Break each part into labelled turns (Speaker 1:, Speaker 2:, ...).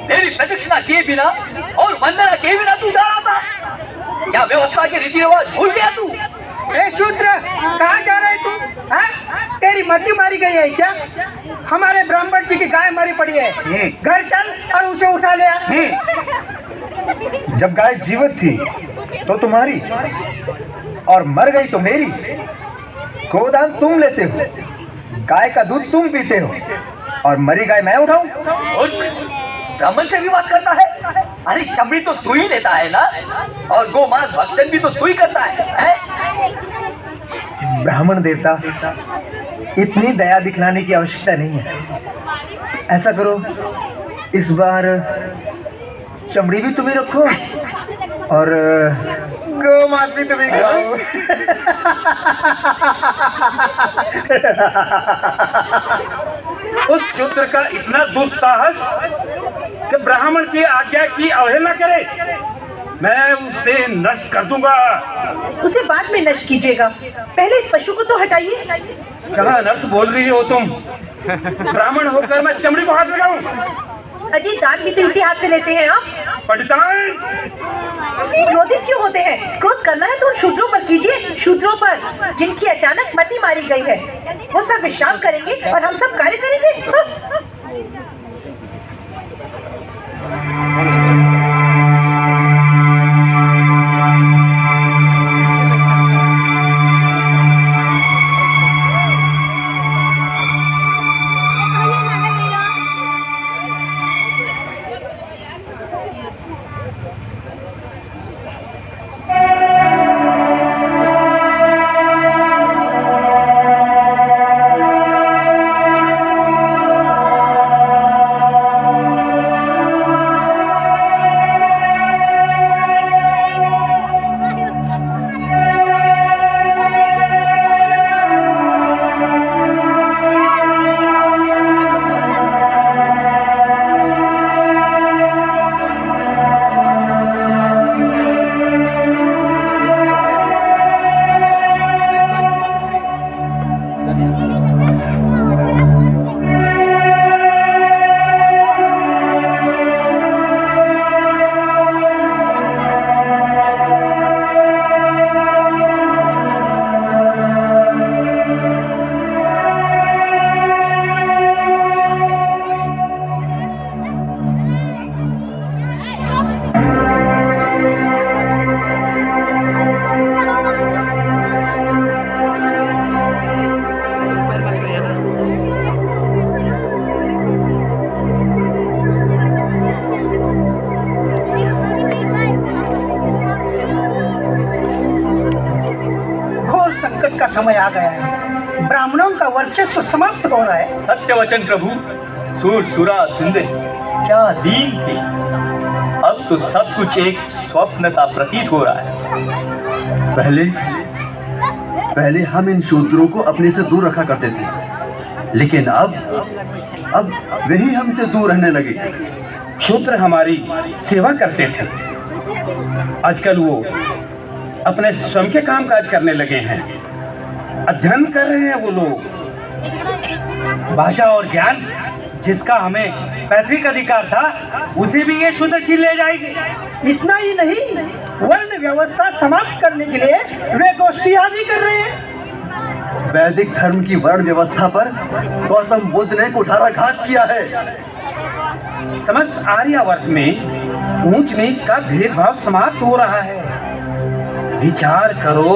Speaker 1: मेरी प्रदक्षिणा किए बिना और वंदना किए बिना तू जा रहा था? क्या व्यवस्था के रीति रिवाज भूल गया तू?
Speaker 2: ए शूद्र, कहाँ जा रहे तू? तेरी मति मारी गई है क्या? हमारे ब्राह्मण जी की गाय मरी पड़ी है, घर चल और उसे उठा ले आ।
Speaker 3: जब गाय जीवित थी तो तुम्हारी और मर गई तो मेरी। गोदान तुम लेते हो, गाय का दूध तुम पीते हो और मरी गाय मैं उठाऊं?
Speaker 1: ब्राह्मण से भी बात करता है? अरे शबरी तो तू ही लेता है ना, और गोमांस भक्षण भी तो तू ही करता है?
Speaker 3: ब्राह्मण देवता, इतनी दया दिखलाने की आवश्यकता नहीं है। ऐसा करो, इस बार चमड़ी भी तुम्हें रखो और गोमांस भी तुम्हें खाओ।
Speaker 4: उस शूद्र का इतना दुस्साहस कि ब्राह्मण की आज्ञा की अवहेलना करे, मैं उसे नष्ट कर दूंगा।
Speaker 5: उसे बाद में नष्ट कीजिएगा, पहले इस पशु को तो हटाइए।
Speaker 4: कहाँ नष्ट बोल रही हो तुम? ब्राह्मण होकर मैं चमड़ी को हाथ लगाऊं?
Speaker 5: अजी, दान भी तो इसी हाथ से लेते हैं आप।
Speaker 4: पंडितान,
Speaker 5: क्रोधित क्यों होते हैं? क्रोध करना है तो उन शूद्रों पर कीजिए, शूद्रों पर जिनकी अचानक मति मारी गई है। वो सब विश्राम करेंगे और हम सब कार्य करेंगे।
Speaker 2: समय आ गया है, ब्राह्मणों का वर्चस्व समाप्त हो रहा है।
Speaker 1: सत्य वचन प्रभु। सूर सुरा सुंदर क्या दीन थे, अब तो सब कुछ एक स्वप्न सा प्रतीत हो रहा है।
Speaker 3: पहले हम इन शूद्रों को अपने से दूर रखा करते थे, लेकिन अब वही हमसे दूर रहने लगे।
Speaker 4: शूद्र हमारी सेवा करते थे, आजकल वो अपने स्वयं के काम काज करने लगे हैं, अध्ययन कर रहे हैं वो लोग। भाषा और ज्ञान जिसका हमें पैतृक अधिकार था, उसे भी ये शूद्र छीन ले जाएंगे।
Speaker 2: इतना ही नहीं, वर्ण व्यवस्था समाप्त करने के लिए वे गोष्ठियां भी कर रहे हैं।
Speaker 3: वैदिक धर्म की वर्ण व्यवस्था पर गौतम बुद्ध ने कुठाराघात किया है।
Speaker 4: समस्त आर्यावर्त में ऊंच नीच का भेदभाव समाप्त हो रहा है। विचार करो,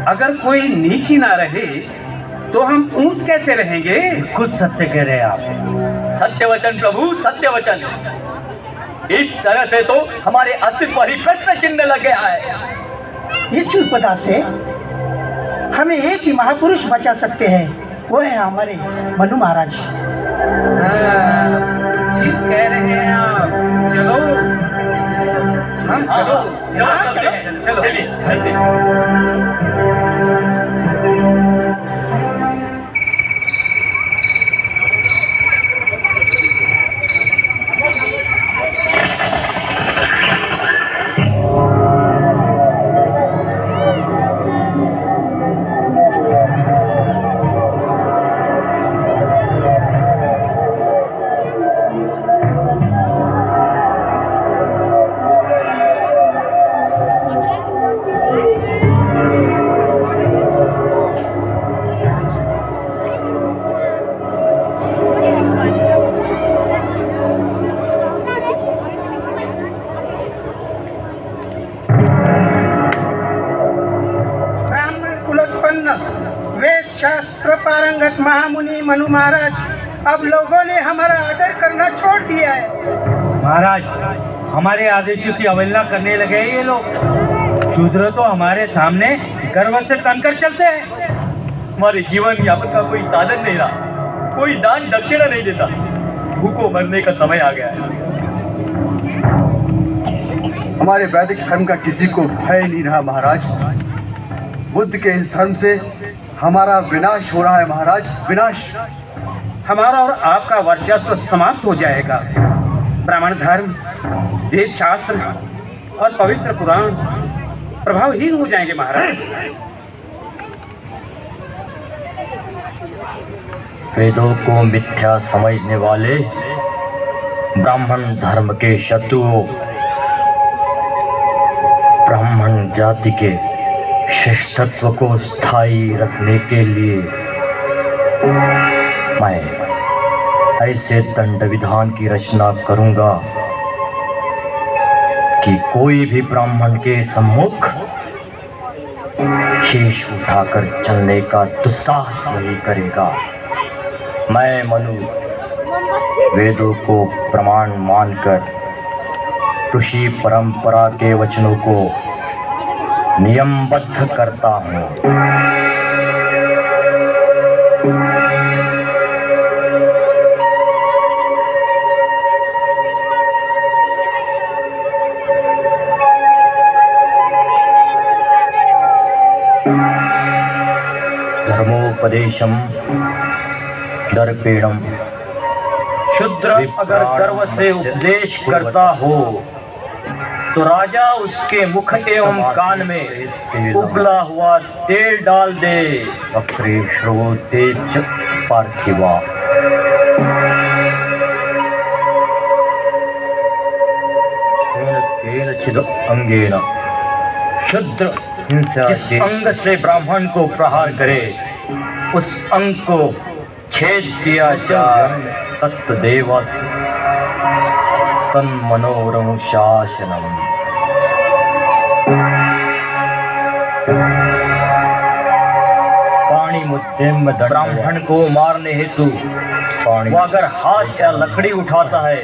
Speaker 4: अगर कोई नीच ही ना रहे तो हम ऊंच कैसे रहेंगे? खुद सत्य कह रहे हैं आप।
Speaker 1: सत्य वचन प्रभु, सत्य वचन। इस तरह से तो हमारे अस्तित्व पर ही प्रश्न चिन्ह लग गया है।
Speaker 2: इस विपदा से हमें एक ही महापुरुष बचा सकते हैं, वो है हमारे मनु महाराज।
Speaker 4: ठीक कह रहे हैं आप। चलो हम चलो
Speaker 1: चलिए।
Speaker 2: दिवंगत महामुनि मनु महाराज, अब लोगों ने हमारा आदर करना छोड़ दिया है।
Speaker 4: महाराज, हमारे आदेशों की अवहेलना करने लगे हैं ये लोग। शूद्र तो हमारे सामने गर्व से तनकर चलते हैं।
Speaker 1: हमारे जीवन यापन का कोई साधन नहीं रहा, कोई दान दक्षिणा नहीं देता। भूखों मरने का समय आ गया है।
Speaker 3: हमारे वैदिक धर्म का किसी को भय नहीं रहा महाराज। बुद्ध के इस धर्म से हमारा विनाश हो रहा है महाराज, विनाश।
Speaker 4: हमारा और आपका वर्चस्व समाप्त हो जाएगा। ब्राह्मण धर्म, वेद शास्त्र और पवित्र पुराण प्रभावहीन हो जाएंगे महाराज।
Speaker 6: वेदों को मिथ्या समझने वाले ब्राह्मण धर्म के शत्रुओं, ब्राह्मण जाति के श्रेष्ठत्व को स्थायी रखने के लिए मैं ऐसे दंड विधान की रचना करूंगा कि कोई भी ब्राह्मण के सम्मुख शीश उठाकर चलने का दुस्साहस नहीं करेगा। मैं मनु वेदों को प्रमाण मानकर ऋषि परंपरा के वचनों को नियमबद्ध करता हूँ। धर्मोपदेशम दर्पेणम।
Speaker 1: शूद्र अगर गर्व से उपदेश करता हो तो राजा उसके मुख एवं कान में उबला हुआ तेल डाल दे।
Speaker 6: वक्रे श्रोते च पार्थिवा। केनचिद अंगेन।
Speaker 1: शूद्र जिस अंग से ब्राह्मण को प्रहार करे उस अंग को छेद दिया जाए।
Speaker 6: तत्देवस तन्मनोरम शासनम।
Speaker 1: पाणी मुद्देम ब्राह्मण को मारने हेतु वो अगर हाथ या लकड़ी उठाता है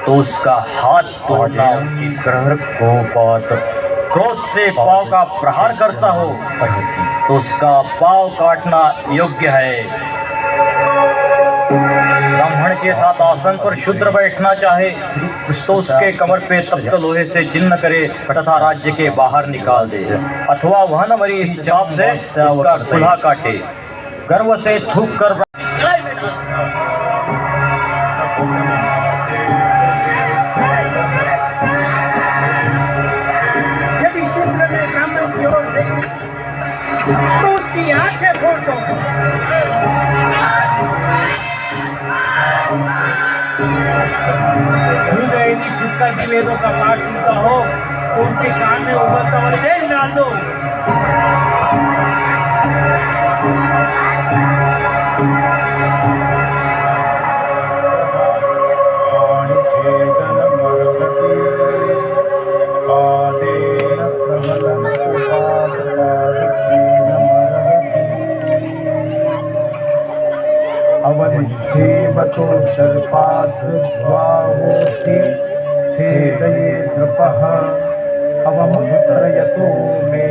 Speaker 1: तो उसका हाथ तोड़ना उनकी
Speaker 6: ग्रह को पात।
Speaker 1: क्रोध से पांव का प्रहार करता हो तो उसका पांव काटना योग्य है। ब्राह्मण के साथ आसन पर शूद्र बैठना चाहे तो उसके कमर पे तप्त लोहे से चिन्ह करे तथा राज्य के बाहर निकाल दे, अथवा वह न मरी इस चाप से उसका कुल्हा काटे। गर्व से थूक कर
Speaker 2: यदि शूद्र ने ब्राह्मण की ओर देखी तो उसकी आंखें फोड़ दो।
Speaker 4: छुपकर भी वेदों का पाठ सुनता हो तो उसके कान में उबलता हुआ तेल डाल दो।
Speaker 7: अवनिषेवतो सर्पाधृद्वाहोति छेदये नृपः अवमुत्रयतो मे